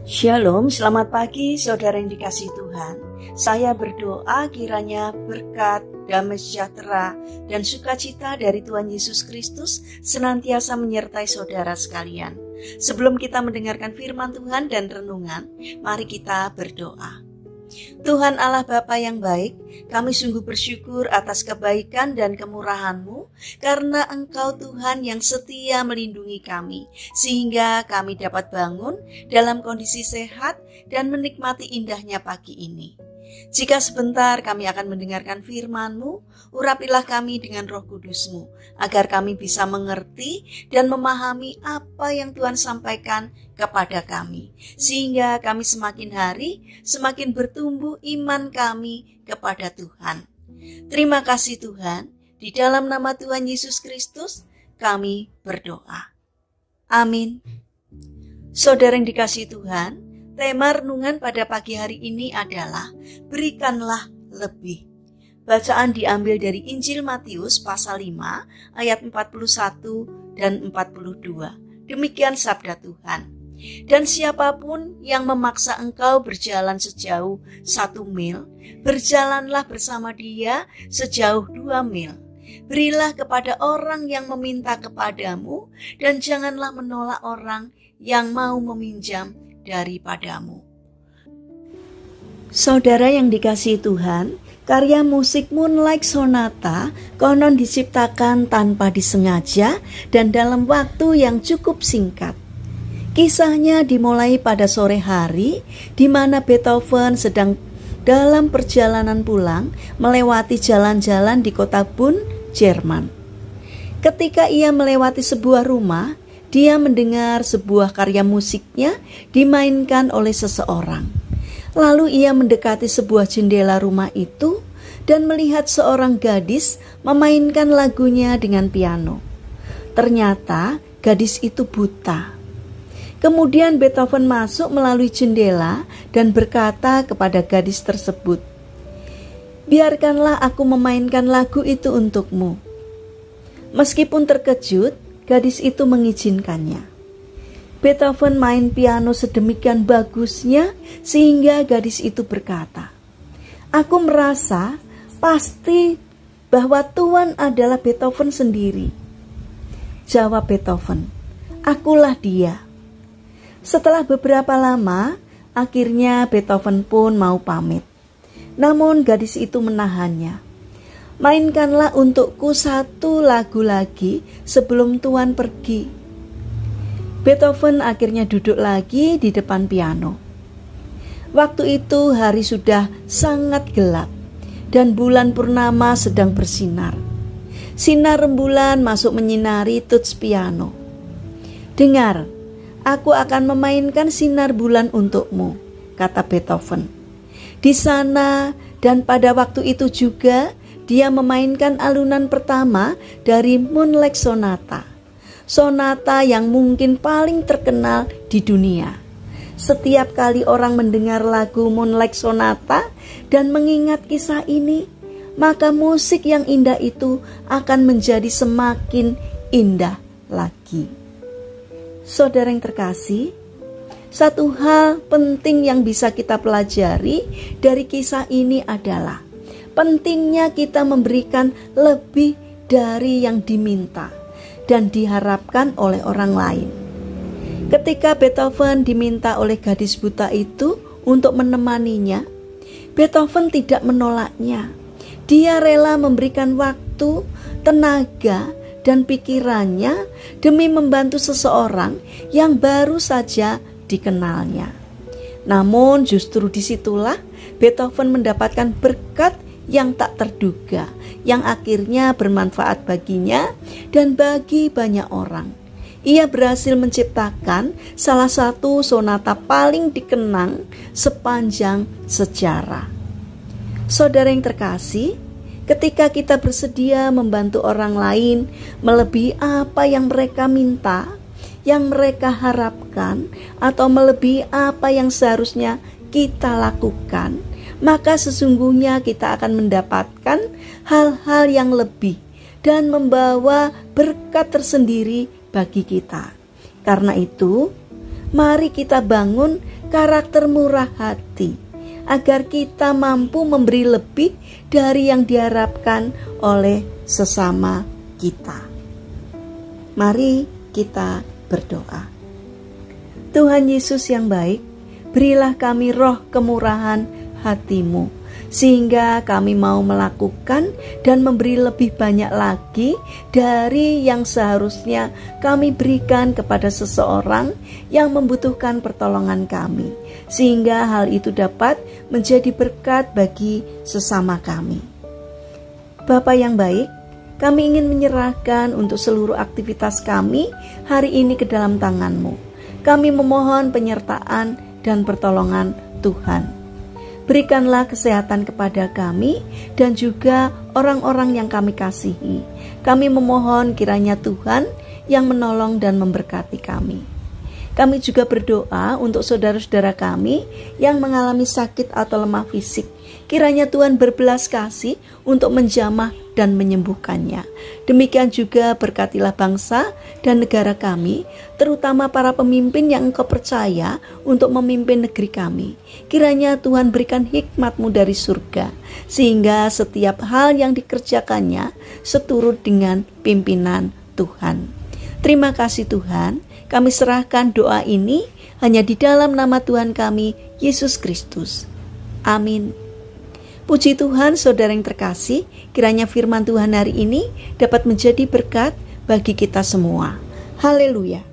Shalom, selamat pagi saudara yang dikasihi Tuhan. Saya berdoa kiranya berkat, damai sejahtera, dan sukacita dari Tuhan Yesus Kristus senantiasa menyertai saudara sekalian. Sebelum kita mendengarkan firman Tuhan dan renungan, mari kita berdoa. Tuhan Allah Bapa yang baik, kami sungguh bersyukur atas kebaikan dan kemurahan-Mu, karena Engkau Tuhan yang setia melindungi kami, sehingga kami dapat bangun dalam kondisi sehat dan menikmati indahnya pagi ini. Jika sebentar kami akan mendengarkan firman-Mu, urapilah kami dengan Roh Kudus-Mu, agar kami bisa mengerti dan memahami apa yang Tuhan sampaikan kepada kami, sehingga kami semakin hari semakin bertumbuh iman kami kepada Tuhan. Terima kasih Tuhan, di dalam nama Tuhan Yesus Kristus kami berdoa. Amin. Saudara yang dikasihi Tuhan, tema renungan pada pagi hari ini adalah berikanlah lebih. Bacaan diambil dari Injil Matius pasal 5 ayat 41 dan 42. Demikian sabda Tuhan. Dan siapapun yang memaksa engkau berjalan sejauh 1 mil, berjalanlah bersama dia sejauh 2 mil. Berilah kepada orang yang meminta kepadamu, dan janganlah menolak orang yang mau meminjam daripadamu. Saudara yang dikasihi Tuhan, karya musik Moonlight Sonata konon diciptakan tanpa disengaja dan dalam waktu yang cukup singkat. Kisahnya dimulai pada sore hari, di mana Beethoven sedang dalam perjalanan pulang melewati jalan-jalan di kota Bonn, Jerman. Ketika ia melewati sebuah rumah, dia mendengar sebuah karya musiknya dimainkan oleh seseorang. Lalu ia mendekati sebuah jendela rumah itu dan melihat seorang gadis memainkan lagunya dengan piano. Ternyata gadis itu buta. Kemudian Beethoven masuk melalui jendela dan berkata kepada gadis tersebut, "Biarkanlah aku memainkan lagu itu untukmu." Meskipun terkejut, gadis itu mengizinkannya. Beethoven main piano sedemikian bagusnya sehingga gadis itu berkata, "Aku merasa pasti bahwa Tuhan adalah Beethoven sendiri." Jawab Beethoven, "Akulah dia." Setelah beberapa lama, akhirnya Beethoven pun mau pamit. Namun gadis itu menahannya. "Mainkanlah untukku 1 lagu lagi sebelum Tuhan pergi." Beethoven akhirnya duduk lagi di depan piano. Waktu itu hari sudah sangat gelap dan bulan purnama sedang bersinar. Sinar rembulan masuk menyinari tuts piano. "Dengar, aku akan memainkan sinar bulan untukmu," kata Beethoven. Di sana dan pada waktu itu juga dia memainkan alunan pertama dari Moonlight Sonata. Sonata yang mungkin paling terkenal di dunia. Setiap kali orang mendengar lagu Moonlight Sonata dan mengingat kisah ini, maka musik yang indah itu akan menjadi semakin indah lagi. Saudara yang terkasih, satu hal penting yang bisa kita pelajari dari kisah ini adalah pentingnya kita memberikan lebih dari yang diminta dan diharapkan oleh orang lain. Ketika Beethoven diminta oleh gadis buta itu untuk menemaninya, Beethoven tidak menolaknya. Dia rela memberikan waktu, tenaga, dan pikirannya demi membantu seseorang yang baru saja dikenalnya. Namun justru disitulah Beethoven mendapatkan berkat yang tak terduga, yang akhirnya bermanfaat baginya dan bagi banyak orang. Ia berhasil menciptakan salah satu sonata paling dikenang sepanjang sejarah. Saudara yang terkasih, ketika kita bersedia membantu orang lain melebihi apa yang mereka minta, yang mereka harapkan, atau melebihi apa yang seharusnya kita lakukan, maka sesungguhnya kita akan mendapatkan hal-hal yang lebih dan membawa berkat tersendiri bagi kita. Karena itu, mari kita bangun karakter murah hati, agar kita mampu memberi lebih dari yang diharapkan oleh sesama kita. Mari kita berdoa. Tuhan Yesus yang baik, berilah kami roh kemurahan hati-Mu, sehingga kami mau melakukan dan memberi lebih banyak lagi dari yang seharusnya kami berikan kepada seseorang yang membutuhkan pertolongan kami, sehingga hal itu dapat menjadi berkat bagi sesama kami. Bapa yang baik, kami ingin menyerahkan untuk seluruh aktivitas kami hari ini ke dalam tangan-Mu. Kami memohon penyertaan dan pertolongan Tuhan. Berikanlah kesehatan kepada kami dan juga orang-orang yang kami kasihi. Kami memohon kiranya Tuhan yang menolong dan memberkati kami. Kami juga berdoa untuk saudara-saudara kami yang mengalami sakit atau lemah fisik. Kiranya Tuhan berbelas kasih untuk menjamah dan menyembuhkannya. Demikian juga berkatilah bangsa dan negara kami, terutama para pemimpin yang Engkau percaya untuk memimpin negeri kami. Kiranya Tuhan berikan hikmat-Mu dari surga, sehingga setiap hal yang dikerjakannya seturut dengan pimpinan Tuhan. Terima kasih Tuhan, kami serahkan doa ini hanya di dalam nama Tuhan kami, Yesus Kristus. Amin. Puji Tuhan, saudara yang terkasih, kiranya firman Tuhan hari ini dapat menjadi berkat bagi kita semua. Haleluya.